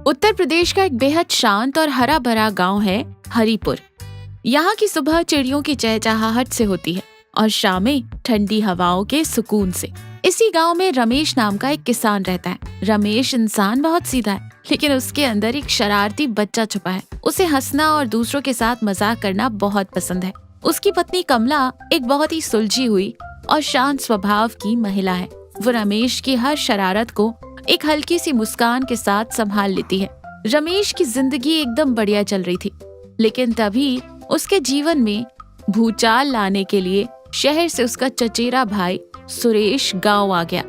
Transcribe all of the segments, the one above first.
उत्तर प्रदेश का एक बेहद शांत और हरा भरा गांव है हरिपुर। यहाँ की सुबह चिड़ियों की चहचहाहट से होती है और शामें ठंडी हवाओं के सुकून से। इसी गांव में रमेश नाम का एक किसान रहता है। रमेश इंसान बहुत सीधा है, लेकिन उसके अंदर एक शरारती बच्चा छुपा है। उसे हंसना और दूसरों के साथ मजाक करना बहुत पसंद है। उसकी पत्नी कमला एक बहुत ही सुलझी हुई और शांत स्वभाव की महिला है। वो रमेश की हर शरारत को एक हल्की सी मुस्कान के साथ संभाल लेती है। रमेश की जिंदगी एकदम बढ़िया चल रही थी, लेकिन तभी उसके जीवन में भूचाल लाने के लिए शहर से उसका चचेरा भाई सुरेश गांव आ गया।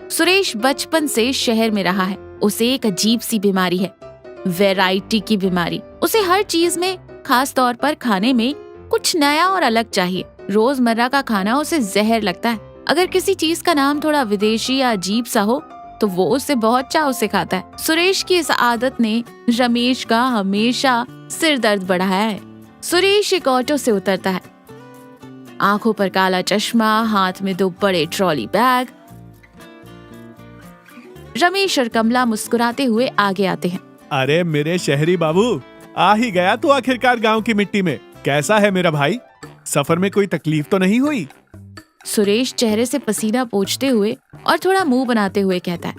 सुरेश बचपन से शहर में रहा है। उसे एक अजीब सी बीमारी है, वैरायटी की बीमारी। उसे हर चीज में, खास तौर पर खाने में कुछ नया और अलग चाहिए। रोजमर्रा का खाना उसे जहर लगता है। अगर किसी चीज का नाम थोड़ा विदेशी या अजीब सा हो तो वो उसे बहुत चाव से खाता है। सुरेश की इस आदत ने रमेश का हमेशा सिर दर्द बढ़ाया है। सुरेश एक ऑटो से उतरता है, आंखों पर काला चश्मा, हाथ में 2 बड़े ट्रॉली बैग। रमेश और कमला मुस्कुराते हुए आगे आते हैं। अरे मेरे शहरी बाबू, आ ही गया तू आखिरकार गांव की मिट्टी में। कैसा है मेरा भाई? सफर में कोई तकलीफ तो नहीं हुई? सुरेश चेहरे से पसीना पोंछते हुए और थोड़ा मुंह बनाते हुए कहता है।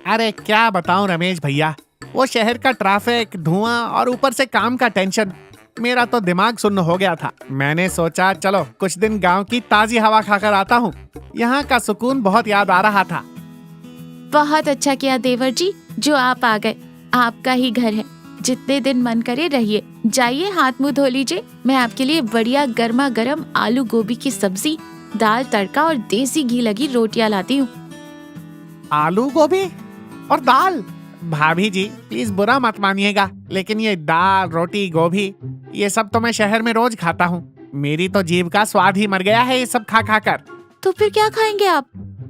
अरे क्या बताऊं रमेश भैया, वो शहर का ट्रैफिक, धुआं और ऊपर से काम का टेंशन, मेरा तो दिमाग सुन्न हो गया था। मैंने सोचा चलो कुछ दिन गांव की ताजी हवा खाकर आता हूँ। यहाँ का सुकून बहुत याद आ रहा था। बहुत अच्छा किया देवर जी जो आप आ गए। आपका ही घर है, जितने दिन मन करे रहिए। जाइए हाथ मुंह धो लीजिए। मैं आपके लिए बढ़िया गर्मा गर्म आलू गोभी की सब्जी, दाल तड़का और देसी घी लगी रोटियां लाती हूँ। आलू गोभी और दाल? भाभी जी प्लीज बुरा मत मानिएगा, लेकिन ये दाल, रोटी, गोभी ये सब तो मैं शहर में रोज खाता हूँ। मेरी तो जीभ का स्वाद ही मर गया है ये सब खा खा कर। तो फिर क्या खाएंगे आप?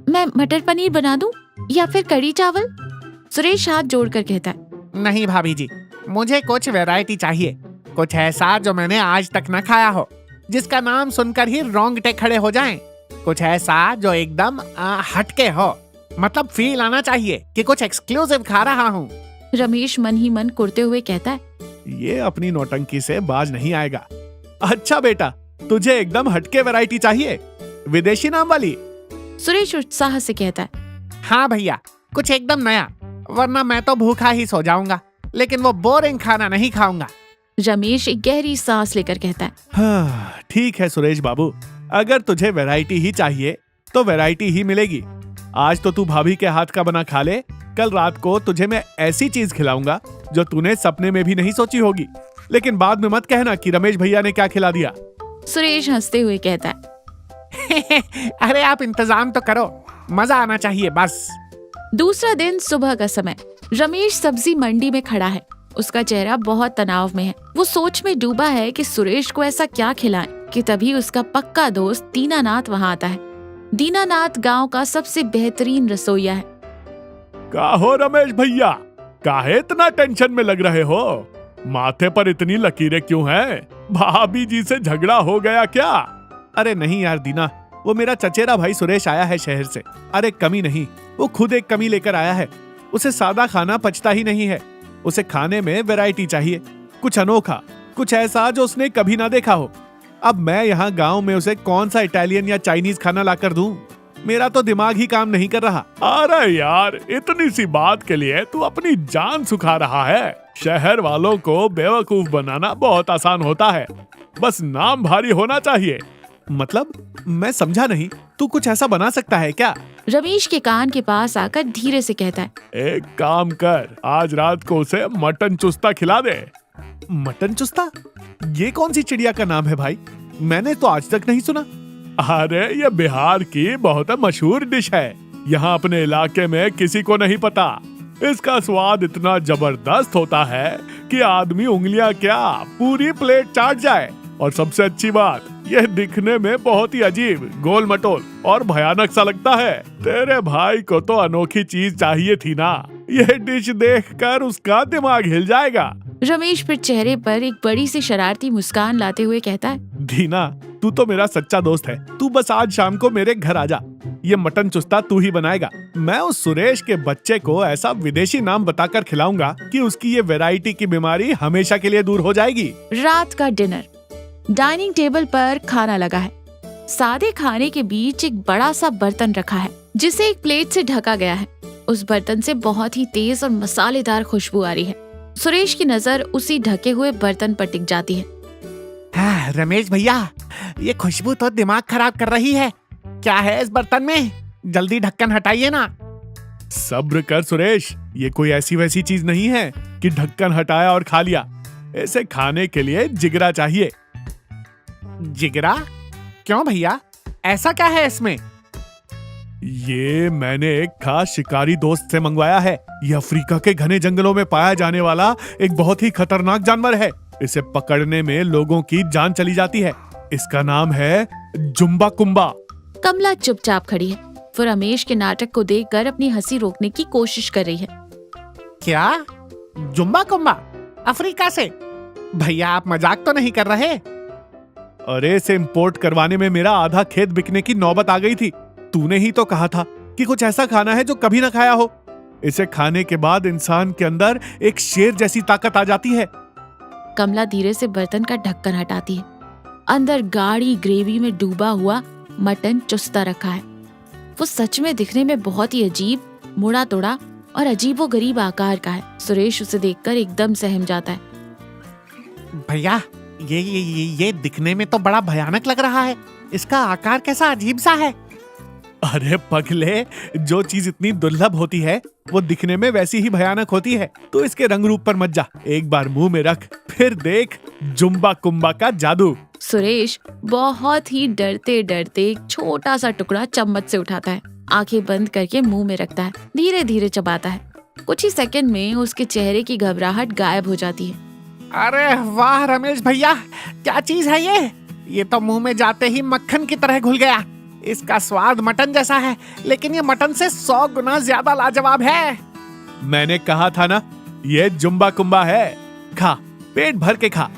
मैं मटर पनीर बना दूं या फिर कढ़ी चावल? सुरेश हाथ जोड़कर कहता है। नहीं भाभी जी, मुझे कुछ वैरायटी चाहिए। कुछ ऐसा जो मैंने आज तक न खाया हो, जिसका नाम सुनकर ही रोंगटे खड़े हो जाएं। कुछ ऐसा जो एकदम हटके हो, मतलब फील आना चाहिए कि कुछ एक्सक्लूसिव खा रहा हूँ। रमेश मन ही मन कुड़ते हुए कहता है। ये अपनी नौटंकी से बाज नहीं आएगा। अच्छा बेटा, तुझे एकदम हटके वैरायटी चाहिए, विदेशी नाम वाली? सुरेश उत्साह से कहता है। हाँ भैया, कुछ एकदम नया, वरना मैं तो भूखा ही सो जाऊंगा, लेकिन वो बोरिंग खाना नहीं खाऊंगा। रमेश एक गहरी सांस लेकर कहता है। हाँ, ठीक है सुरेश बाबू, अगर तुझे वैरायटी ही चाहिए तो वैरायटी ही मिलेगी। आज तो तू भाभी के हाथ का बना खा ले, कल रात को तुझे मैं ऐसी चीज खिलाऊंगा जो तूने सपने में भी नहीं सोची होगी। लेकिन बाद में मत कहना कि रमेश भैया ने क्या खिला दिया। सुरेश हंसते हुए कहता है। अरे आप इंतजाम तो करो, मजा आना चाहिए बस। दूसरा दिन सुबह का समय। रमेश सब्जी मंडी में खड़ा है। उसका चेहरा बहुत तनाव में है। वो सोच में डूबा है कि सुरेश को ऐसा क्या खिलाएं कि तभी उसका पक्का दोस्त दीनानाथ वहाँ आता है। दीनानाथ गांव का सबसे बेहतरीन रसोइया है। का हो रमेश भैया, काहे इतना टेंशन में लग रहे हो? माथे पर इतनी लकीरें क्यों हैं? भाभी जी से झगड़ा हो गया क्या? अरे नहीं यार दीना, वो मेरा चचेरा भाई सुरेश आया है शहर से। अरे कमी नहीं, वो खुद एक कमी लेकर आया है। उसे सादा खाना पचता ही नहीं है। उसे खाने में वैरायटी चाहिए, कुछ अनोखा, कुछ ऐसा जो उसने कभी ना देखा हो। अब मैं यहाँ गांव में उसे कौन सा इटालियन या चाइनीज खाना लाकर दूं? मेरा तो दिमाग ही काम नहीं कर रहा। अरे यार, इतनी सी बात के लिए तू अपनी जान सुखा रहा है। शहर वालों को बेवकूफ बनाना बहुत आसान होता है, बस नाम भारी होना चाहिए। मतलब मैं समझा नहीं, तू कुछ ऐसा बना सकता है क्या? रमेश के कान के पास आकर धीरे से कहता है। एक काम कर, आज रात को उसे मटन चुस्ता खिला दे। मटन चुस्ता? ये कौन सी चिड़िया का नाम है भाई? मैंने तो आज तक नहीं सुना। अरे ये बिहार की बहुत मशहूर डिश है। यहाँ अपने इलाके में किसी को नहीं पता। इसका स्वाद इतना जबरदस्त होता है कि आदमी उंगलियां क्या पूरी प्लेट चाट जाए। और सबसे अच्छी बात, यह दिखने में बहुत ही अजीब, गोल मटोल और भयानक सा लगता है। तेरे भाई को तो अनोखी चीज चाहिए थी ना। यह डिश देखकर उसका दिमाग हिल जाएगा। रमेश फिर चेहरे पर एक बड़ी सी शरारती मुस्कान लाते हुए कहता है। दीना, तू तो मेरा सच्चा दोस्त है। तू बस आज शाम को मेरे घर आ जा। ये मटन चुस्ता तू ही बनाएगा। मैं उस सुरेश के बच्चे को ऐसा विदेशी नाम बताकर खिलाऊंगा कि उसकी ये वैरायटी की बीमारी हमेशा के लिए दूर हो जाएगी। रात का डिनर। डाइनिंग टेबल पर खाना लगा है। सादे खाने के बीच एक बड़ा सा बर्तन रखा है जिसे एक प्लेट से ढका गया है। उस बर्तन से बहुत ही तेज और मसालेदार खुशबू आ रही है। सुरेश की नजर उसी ढके हुए बर्तन पर टिक जाती है। हाँ, रमेश भैया, ये खुशबू तो दिमाग खराब कर रही है। क्या है इस बर्तन में? जल्दी ढक्कन हटाइए ना। सब्र कर सुरेश, ये कोई ऐसी वैसी चीज नहीं है कि ढक्कन हटाया और खा लिया। इसे खाने के लिए जिगरा चाहिए। जिगरा? क्यों भैया, ऐसा क्या है इसमें? ये मैंने एक खास शिकारी दोस्त से मंगवाया है। ये अफ्रीका के घने जंगलों में पाया जाने वाला एक बहुत ही खतरनाक जानवर है। इसे पकड़ने में लोगों की जान चली जाती है। इसका नाम है जुम्बा कुम्बा। कमला चुपचाप खड़ी है। वो रमेश के नाटक को देखकर अपनी हंसी रोकने की कोशिश कर रही है। क्या? जुम्बा कुम्बा? अफ्रीका से? भैया, आप मजाक तो नहीं कर रहे? अरे, इसे इंपोर्ट करवाने में मेरा आधा खेत बिकने की नौबत आ गई थी। तूने ही तो कहा था कि कुछ ऐसा खाना है जो कभी ना खाया हो। इसे खाने के बाद इंसान के अंदर एक शेर जैसी ताकत आ जाती है। कमला धीरे से बर्तन का ढक्कन हटाती है। अंदर गाढ़ी ग्रेवी में डूबा हुआ मटन चुस्ता रखा है। वो सच में दिखने में बहुत ही अजीब, मुड़ा तोड़ा और अजीबोगरीब आकार का है। सुरेश उसे देखकर एकदम सहम जाता है। भैया, ये दिखने में तो बड़ा भयानक लग रहा है। इसका आकार कैसा अजीब सा है। अरे पगले, जो चीज इतनी दुर्लभ होती है वो दिखने में वैसी ही भयानक होती है। तो इसके रंग रूप पर मत जा, एक बार मुंह में रख, फिर देख जुम्बा कुम्बा का जादू। सुरेश बहुत ही डरते डरते एक छोटा सा टुकड़ा चम्मच से उठाता है, आंखें बंद करके मुंह में रखता है, धीरे धीरे चबाता है। कुछ ही सेकंड में उसके चेहरे की घबराहट गायब हो जाती है। अरे वाह रमेश भैया, क्या चीज है ये? ये तो मुंह में जाते ही मक्खन की तरह घुल गया। इसका स्वाद मटन जैसा है, लेकिन ये मटन से 100 गुना ज्यादा लाजवाब है। मैंने कहा था ना, ये जुम्बा कुम्बा है। खा, पेट भर के खा।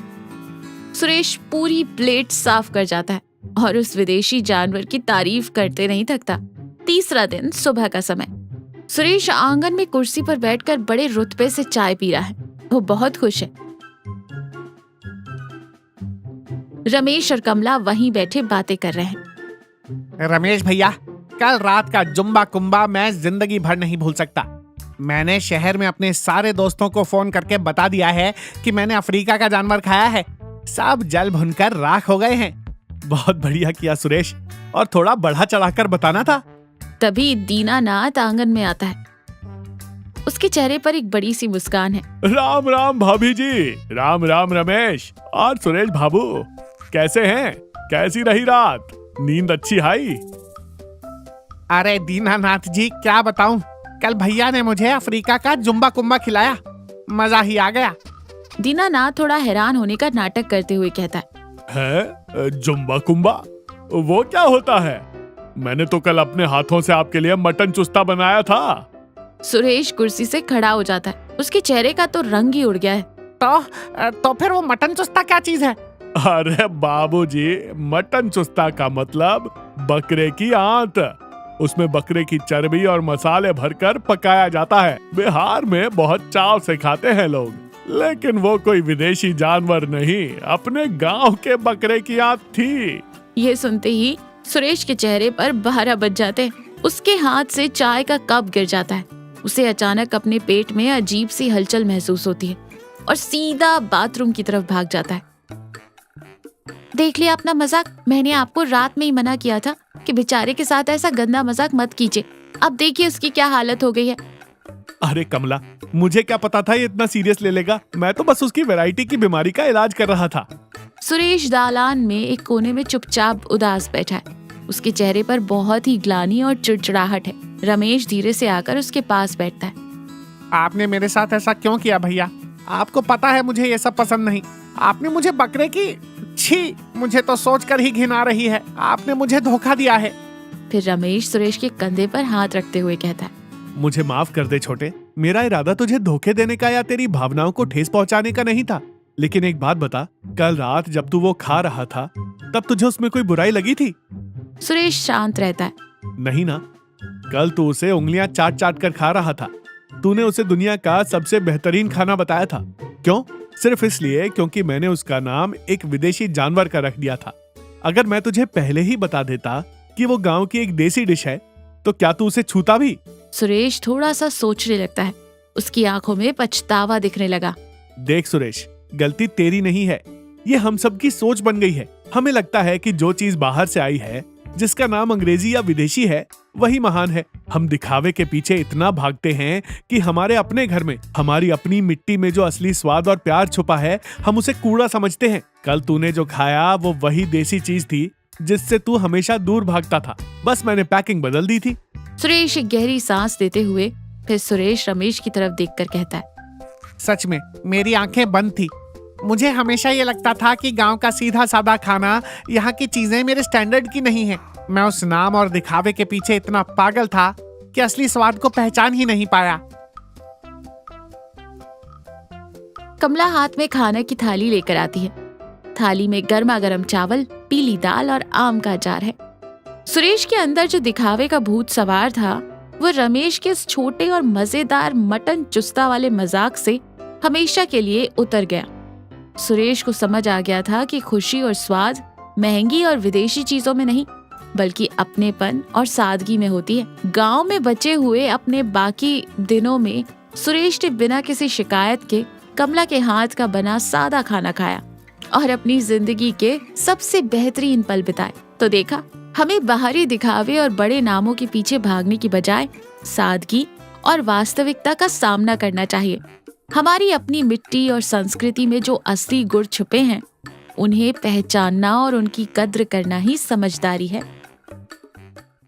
सुरेश पूरी प्लेट साफ कर जाता है और उस विदेशी जानवर की तारीफ करते नहीं थकता। तीसरा दिन, सुबह का समय। सुरेश आंगन में कुर्सी पर बैठकर बड़े रुतबे से चाय पी रहा है। वो बहुत खुश है। रमेश और कमला वहीं बैठे बातें कर रहे हैं। रमेश भैया, कल रात का जुम्बा कुम्बा मैं जिंदगी भर नहीं भूल सकता। मैंने शहर में अपने सारे दोस्तों को फोन करके बता दिया है कि मैंने अफ्रीका का जानवर खाया है। सब जल भुनकर राख हो गए हैं। बहुत बढ़िया किया सुरेश, और थोड़ा बढ़ा चढ़ाकर बताना था। तभी दीनानाथ आंगन में आता है। उसके चेहरे पर एक बड़ी सी मुस्कान है। राम राम भाभी जी। राम राम रमेश और सुरेश बाबू, कैसे हैं? कैसी रही रात? नींद अच्छी आई? अरे दीनानाथ जी, क्या बताऊं, कल भैया ने मुझे अफ्रीका का जुम्बा कुम्बा खिलाया। मजा ही आ गया। दीनानाथ थोड़ा हैरान होने का नाटक करते हुए कहता है जुम्बा कुम्बा? वो क्या होता है? मैंने तो कल अपने हाथों से आपके लिए मटन चुस्ता बनाया था। सुरेश कुर्सी से खड़ा हो जाता है। उसके चेहरे का तो रंग ही उड़ गया है। तो फिर वो मटन चुस्ता क्या चीज है? अरे बाबूजी, मटन चुस्ता का मतलब बकरे की आंत। उसमें बकरे की चर्बी और मसाले भरकर पकाया जाता है। बिहार में बहुत चाव से खाते हैं लोग, लेकिन वो कोई विदेशी जानवर नहीं, अपने गांव के बकरे की आंत थी। ये सुनते ही सुरेश के चेहरे पर 12 बज जाते। उसके हाथ से चाय का कप गिर जाता है। उसे अचानक अपने पेट में अजीब सी हलचल महसूस होती है और सीधा बाथरूम की तरफ भाग जाता है। देख लिया अपना मजाक? मैंने आपको रात में ही मना किया था कि बेचारे के साथ ऐसा गंदा मजाक मत कीजिए। अब देखिए उसकी क्या हालत हो गई है। अरे कमला, मुझे क्या पता था ये इतना सीरियस ले लेगा। मैं तो बस उसकी वैरायटी की बीमारी का इलाज कर रहा था। सुरेश दालान में एक कोने में चुपचाप उदास बैठा है। उसके चेहरे पर बहुत ही ग्लानि और चिड़चिड़ाहट है। रमेश धीरे से आकर उसके पास बैठता है। आपने मेरे साथ ऐसा क्यों किया भैया? आपको पता है मुझे ये सब पसंद नहीं। आपने मुझे बकरे की, छी, मुझे तो सोचकर ही घिन आ रही है। आपने मुझे धोखा दिया है। फिर रमेश सुरेश के कंधे पर हाथ रखते हुए कहता है, मुझे माफ कर दे छोटे। मेरा इरादा तुझे धोखे देने का या तेरी भावनाओं को ठेस पहुंचाने का नहीं था। लेकिन एक बात बता, कल रात जब तू वो खा रहा था तब तुझे उसमें कोई बुराई लगी थी? सुरेश शांत रहता है। नहीं ना, कल तू उसे उंगलियां चाट चाट कर खा रहा था। तूने उसे दुनिया का सबसे बेहतरीन खाना बताया था। क्यों? सिर्फ इसलिए क्योंकि मैंने उसका नाम एक विदेशी जानवर का रख दिया था। अगर मैं तुझे पहले ही बता देता कि वो गांव की एक देसी डिश है, तो क्या तू उसे छूता भी? सुरेश थोड़ा सा सोचने लगता है। उसकी आंखों में पछतावा दिखने लगा। देख सुरेश, गलती तेरी नहीं है, ये हम सब की सोच बन गई है। हमें लगता है कि जो चीज बाहर से आई है, जिसका नाम अंग्रेजी या विदेशी है, वही महान है। हम दिखावे के पीछे इतना भागते हैं कि हमारे अपने घर में, हमारी अपनी मिट्टी में जो असली स्वाद और प्यार छुपा है, हम उसे कूड़ा समझते हैं। कल तूने जो खाया वो वही देसी चीज थी जिससे तू हमेशा दूर भागता था। बस मैंने पैकिंग बदल दी थी। सुरेश एक गहरी सांस लेते हुए फिर सुरेश रमेश की तरफ देखकर कहता है, सच में मेरी आंखें बंद थी। मुझे हमेशा ये लगता था कि गांव का सीधा साधा खाना, यहाँ की चीजें मेरे स्टैंडर्ड की नहीं है। मैं उस नाम और दिखावे के पीछे इतना पागल था कि असली स्वाद को पहचान ही नहीं पाया। कमला हाथ में खाने की थाली लेकर आती है। थाली में गर्मा गर्म चावल, पीली दाल और आम का अचार है। सुरेश के अंदर जो दिखावे का भूत सवार था, वो रमेश के इस छोटे और मजेदार मटन चुस्ता वाले मजाक से हमेशा के लिए उतर गया। सुरेश को समझ आ गया था कि खुशी और स्वाद महंगी और विदेशी चीजों में नहीं, बल्कि अपनेपन और सादगी में होती है। गांव में बचे हुए अपने बाकी दिनों में सुरेश ने बिना किसी शिकायत के कमला के हाथ का बना सादा खाना खाया और अपनी जिंदगी के सबसे बेहतरीन पल बिताए। तो देखा, हमें बाहरी दिखावे और बड़े नामों के पीछे भागने की बजाय सादगी और वास्तविकता का सामना करना चाहिए। हमारी अपनी मिट्टी और संस्कृति में जो असली गुण छुपे हैं, उन्हें पहचानना और उनकी कद्र करना ही समझदारी है।